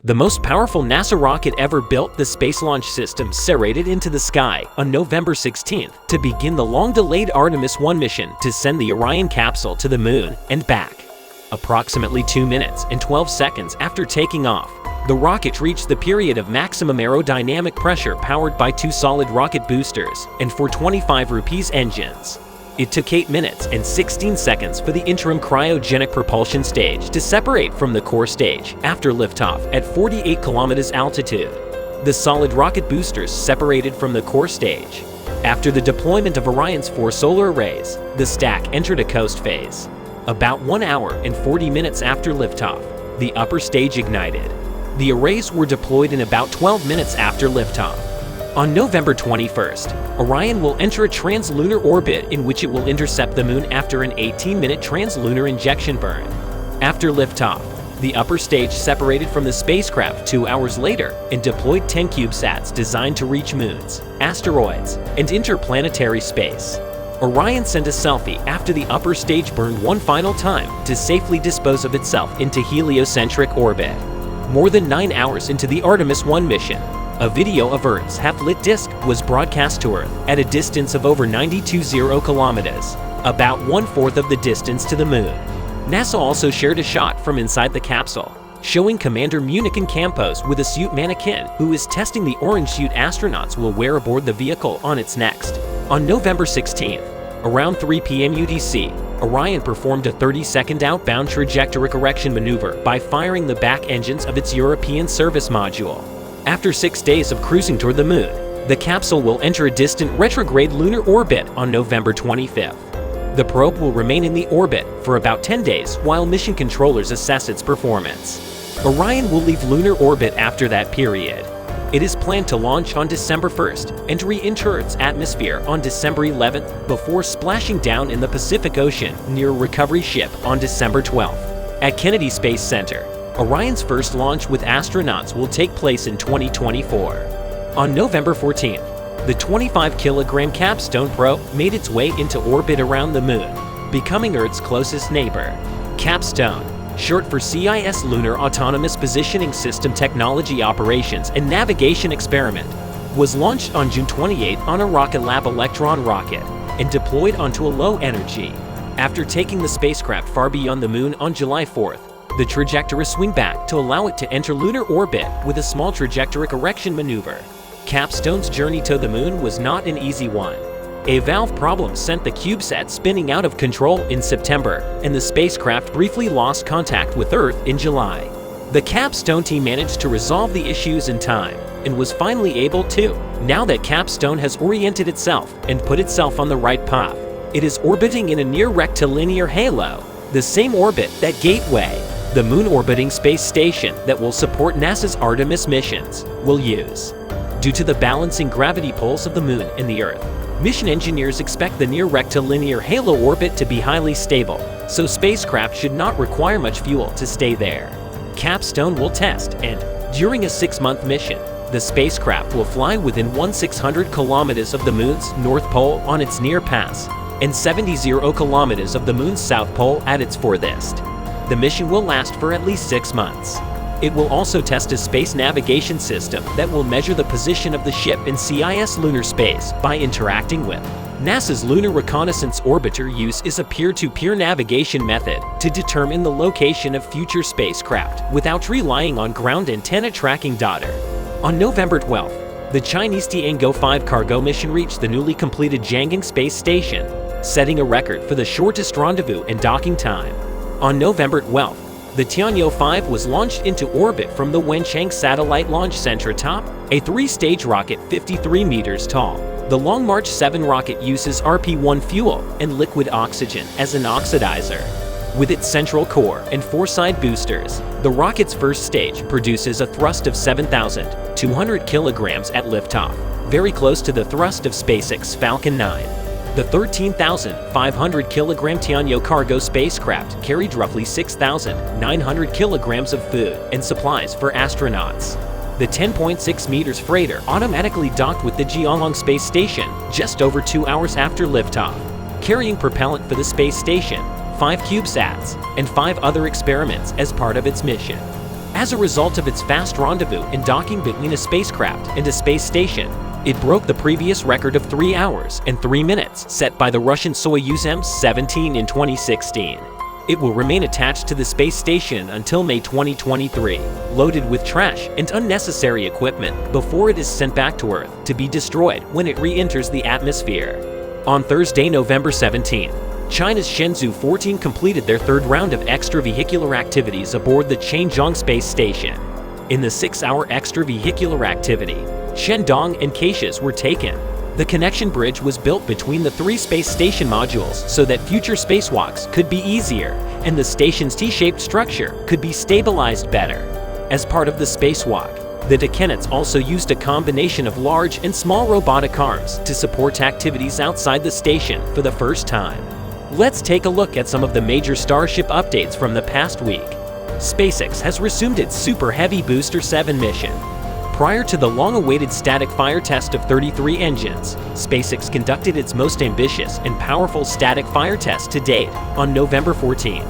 The most powerful NASA rocket ever built, the Space Launch System, serrated into the sky on November 16th to begin the long-delayed Artemis 1 mission to send the Orion capsule to the Moon and back. Approximately 2 minutes and 12 seconds after taking off, the rocket reached the period of maximum aerodynamic pressure powered by 2 solid rocket boosters and 425 rupees engines. It took 8 minutes and 16 seconds for the interim cryogenic propulsion stage to separate from the core stage after liftoff at 48 kilometers altitude. The solid rocket boosters separated from the core stage. After the deployment of Orion's 4 solar arrays, the stack entered a coast phase. About 1 hour and 40 minutes after liftoff, the upper stage ignited. The arrays were deployed in about 12 minutes after liftoff. On November 21st, Orion will enter a translunar orbit in which it will intercept the Moon after an 18-minute translunar injection burn. After liftoff, the upper stage separated from the spacecraft 2 hours later and deployed 10 CubeSats designed to reach moons, asteroids, and interplanetary space. Orion sent a selfie after the upper stage burned one final time to safely dispose of itself into heliocentric orbit. More than 9 hours into the Artemis 1 mission, a video of Earth's half-lit disk was broadcast to Earth at a distance of over 920 kilometers, about 1/4 of the distance to the Moon. NASA also shared a shot from inside the capsule, showing Commander Munichen Campos with a suit mannequin who is testing the orange suit astronauts will wear aboard the vehicle on its next. On November 16th, around 3 p.m. UTC, Orion performed a 30-second outbound trajectory correction maneuver by firing the back engines of its European service module. After 6 days of cruising toward the Moon, the capsule will enter a distant retrograde lunar orbit on November 25th. The probe will remain in the orbit for about 10 days while mission controllers assess its performance. Orion will leave lunar orbit after that period. It is planned to launch on December 1st and re-enter Earth's atmosphere on December 11th before splashing down in the Pacific Ocean near a recovery ship on December 12th. At Kennedy Space Center, Orion's first launch with astronauts will take place in 2024. On November 14th, the 25-kilogram CAPSTONE probe made its way into orbit around the Moon, becoming Earth's closest neighbor. CAPSTONE, short for CIS Lunar Autonomous Positioning System Technology Operations and Navigation Experiment, was launched on June 28 on a Rocket Lab Electron rocket and deployed onto a low energy. After taking the spacecraft far beyond the Moon on July 4th, the trajectory swing back to allow it to enter lunar orbit with a small trajectory correction maneuver. CAPSTONE's journey to the Moon was not an easy one. A valve problem sent the CubeSat spinning out of control in September, and the spacecraft briefly lost contact with Earth in July. The CAPSTONE team managed to resolve the issues in time and was finally able to. Now that CAPSTONE has oriented itself and put itself on the right path, it is orbiting in a near rectilinear halo, the same orbit that Gateway, the moon-orbiting space station that will support NASA's Artemis missions, will use. Due to the balancing gravity pulls of the Moon and the Earth, mission engineers expect the near rectilinear halo orbit to be highly stable, so spacecraft should not require much fuel to stay there. CAPSTONE will test, and during a 6-month mission, the spacecraft will fly within 1/600 kilometers of the Moon's North Pole on its near pass, and 70 kilometers of the Moon's South Pole at its furthest. The mission will last for at least 6 months. It will also test a space navigation system that will measure the position of the ship in CIS lunar space by interacting with. NASA's Lunar Reconnaissance Orbiter uses a peer-to-peer navigation method to determine the location of future spacecraft without relying on ground antenna tracking data. On November 12th, the Chinese Tiangong 5 cargo mission reached the newly completed Jiangling Space Station, setting a record for the shortest rendezvous and docking time. On November 12th, the Tiangong 5 was launched into orbit from the Wenchang Satellite Launch Center atop a 3-stage rocket 53 meters tall. The Long March 7 rocket uses RP-1 fuel and liquid oxygen as an oxidizer. With its central core and 4 side boosters, the rocket's first stage produces a thrust of 7,200 kilograms at liftoff, very close to the thrust of SpaceX Falcon 9. The 13,500 kilogram Tiangong cargo spacecraft carried roughly 6,900 kilograms of food and supplies for astronauts. The 10.6 meters freighter automatically docked with the Jiangling Space Station just over 2 hours after liftoff, carrying propellant for the space station, 5 CubeSats, and 5 other experiments as part of its mission. As a result of its fast rendezvous and docking between a spacecraft and a space station, it broke the previous record of 3 hours and 3 minutes set by the Russian Soyuz M-17 in 2016. It will remain attached to the space station until May 2023, loaded with trash and unnecessary equipment before it is sent back to Earth to be destroyed when it re-enters the atmosphere. On Thursday, November 17, China's Shenzhou 14 completed their third round of extravehicular activities aboard the Tianzhong space station. In the 6-hour extravehicular activity, Shendong and caches were taken. The connection bridge was built between the 3 space station modules so that future spacewalks could be easier, and the station's T-shaped structure could be stabilized better. As part of the spacewalk, the Dekenets also used a combination of large and small robotic arms to support activities outside the station for the first time. Let's take a look at some of the major Starship updates from the past week. SpaceX has resumed its Super Heavy Booster 7 mission. Prior to the long-awaited static fire test of 33 engines, SpaceX conducted its most ambitious and powerful static fire test to date on November 14.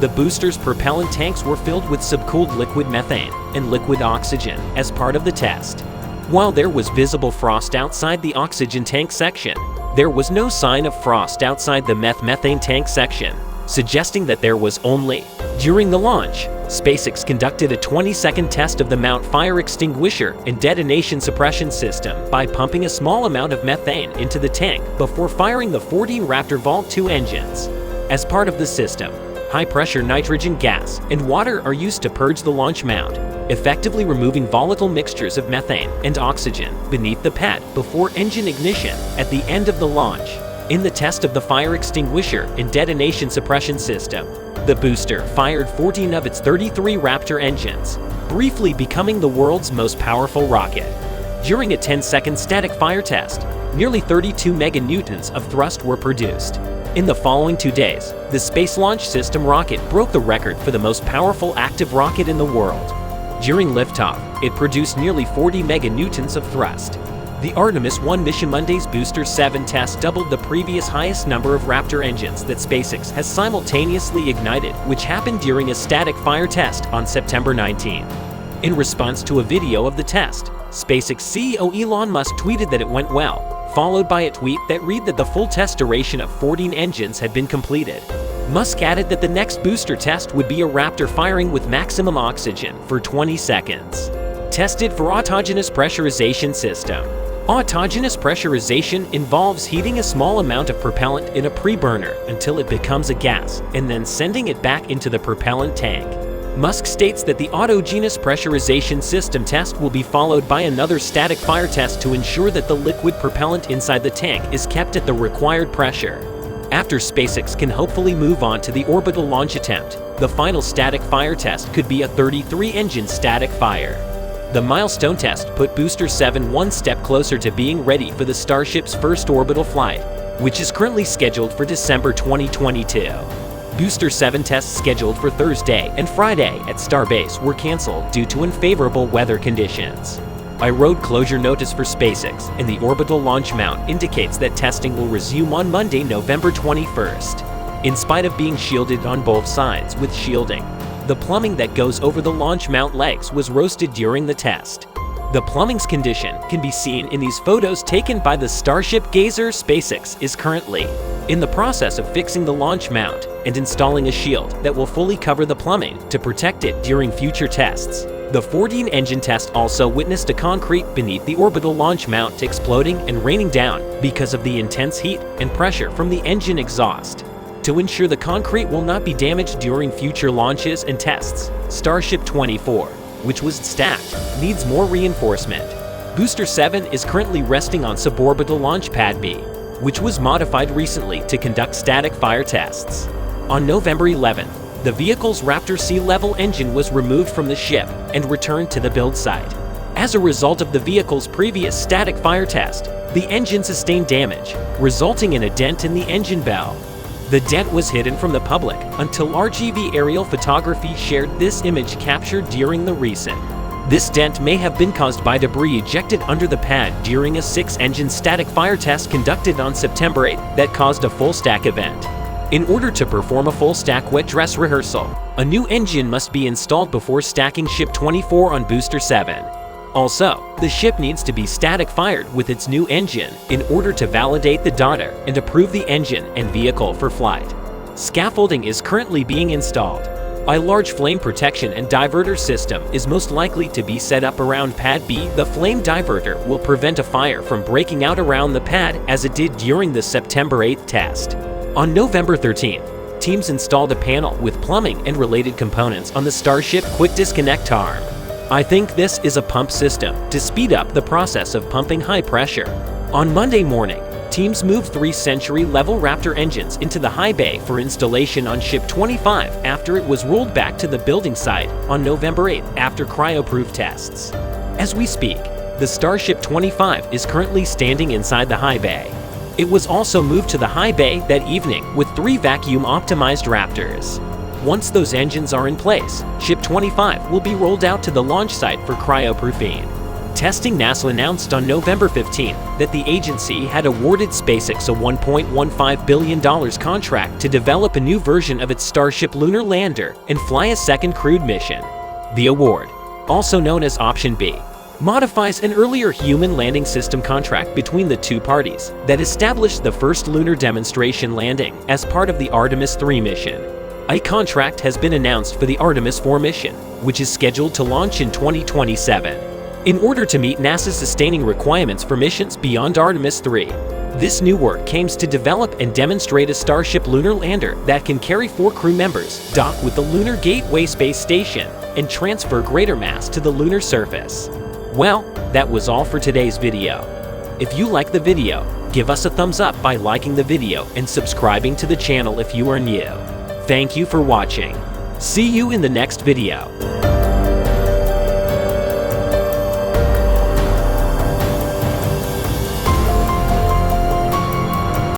The booster's propellant tanks were filled with subcooled liquid methane and liquid oxygen as part of the test. While there was visible frost outside the oxygen tank section, there was no sign of frost outside the methane tank section, suggesting that there was only. During the launch, SpaceX conducted a 20-second test of the mount fire extinguisher and detonation suppression system by pumping a small amount of methane into the tank before firing the 14 Raptor Vault 2 engines. As part of the system, high-pressure nitrogen gas and water are used to purge the launch mount, effectively removing volatile mixtures of methane and oxygen beneath the pad before engine ignition at the end of the launch. In the test of the fire extinguisher and detonation suppression system, the booster fired 14 of its 33 Raptor engines, briefly becoming the world's most powerful rocket. During a 10-second static fire test, nearly 32 meganewtons of thrust were produced. In the following 2 days, the Space Launch System rocket broke the record for the most powerful active rocket in the world. During liftoff, it produced nearly 40 meganewtons of thrust. The Artemis 1 mission Monday's Booster 7 test doubled the previous highest number of Raptor engines that SpaceX has simultaneously ignited, which happened during a static fire test on September 19. In response to a video of the test, SpaceX CEO Elon Musk tweeted that it went well, followed by a tweet that read that the full test duration of 14 engines had been completed. Musk added that the next booster test would be a Raptor firing with maximum oxygen for 20 seconds. Tested for autogenous pressurization system. Autogenous pressurization involves heating a small amount of propellant in a pre-burner until it becomes a gas and then sending it back into the propellant tank. Musk states that the autogenous pressurization system test will be followed by another static fire test to ensure that the liquid propellant inside the tank is kept at the required pressure. After SpaceX can hopefully move on to the orbital launch attempt, the final static fire test could be a 33-engine static fire. The milestone test put Booster 7 one step closer to being ready for the Starship's first orbital flight, which is currently scheduled for December 2022. Booster 7 tests scheduled for Thursday and Friday at Starbase were canceled due to unfavorable weather conditions. A road closure notice for SpaceX and the orbital launch mount indicates that testing will resume on Monday, November 21st. In spite of being shielded on both sides with shielding, the plumbing that goes over the launch mount legs was roasted during the test. The plumbing's condition can be seen in these photos taken by the Starship Gazer. SpaceX is currently in the process of fixing the launch mount and installing a shield that will fully cover the plumbing to protect it during future tests. The 14-engine test also witnessed a concrete beneath the orbital launch mount exploding and raining down because of the intense heat and pressure from the engine exhaust. To ensure the concrete will not be damaged during future launches and tests, Starship 24, which was stacked, needs more reinforcement. Booster 7 is currently resting on suborbital launch pad B, which was modified recently to conduct static fire tests. On November 11, the vehicle's Raptor sea-level engine was removed from the ship and returned to the build site. As a result of the vehicle's previous static fire test, the engine sustained damage, resulting in a dent in the engine bell. The dent was hidden from the public until RGV aerial photography shared this image captured during the recent. This dent may have been caused by debris ejected under the pad during a 6-engine static fire test conducted on September 8 that caused a full stack event. In order to perform a full stack wet dress rehearsal, a new engine must be installed before stacking Ship 24 on Booster 7. Also, the ship needs to be static fired with its new engine in order to validate the data and approve the engine and vehicle for flight. Scaffolding is currently being installed. A large flame protection and diverter system is most likely to be set up around Pad B. The flame diverter will prevent a fire from breaking out around the pad as it did during the September 8th test. On November 13th, teams installed a panel with plumbing and related components on the Starship quick disconnect arm. I think this is a pump system to speed up the process of pumping high pressure. On Monday morning, teams moved 3 Century level Raptor engines into the high bay for installation on Ship 25 after it was rolled back to the building site on November 8th after cryo-proof tests. As we speak, the Starship 25 is currently standing inside the high bay. It was also moved to the high bay that evening with 3 vacuum-optimized Raptors. Once those engines are in place, Ship 25 will be rolled out to the launch site for cryoproofing. Testing NASA announced on November 15 that the agency had awarded SpaceX a $1.15 billion contract to develop a new version of its Starship lunar lander and fly a second crewed mission. The award, also known as Option B, modifies an earlier human landing system contract between the two parties that established the first lunar demonstration landing as part of the Artemis 3 mission. A contract has been announced for the Artemis 4 mission, which is scheduled to launch in 2027. In order to meet NASA's sustaining requirements for missions beyond Artemis 3, this new work aims to develop and demonstrate a Starship lunar lander that can carry 4 crew members, dock with the Lunar Gateway Space Station, and transfer greater mass to the lunar surface. Well, that was all for today's video. If you like the video, give us a thumbs up by liking the video and subscribing to the channel if you are new. Thank you for watching. See you in the next video.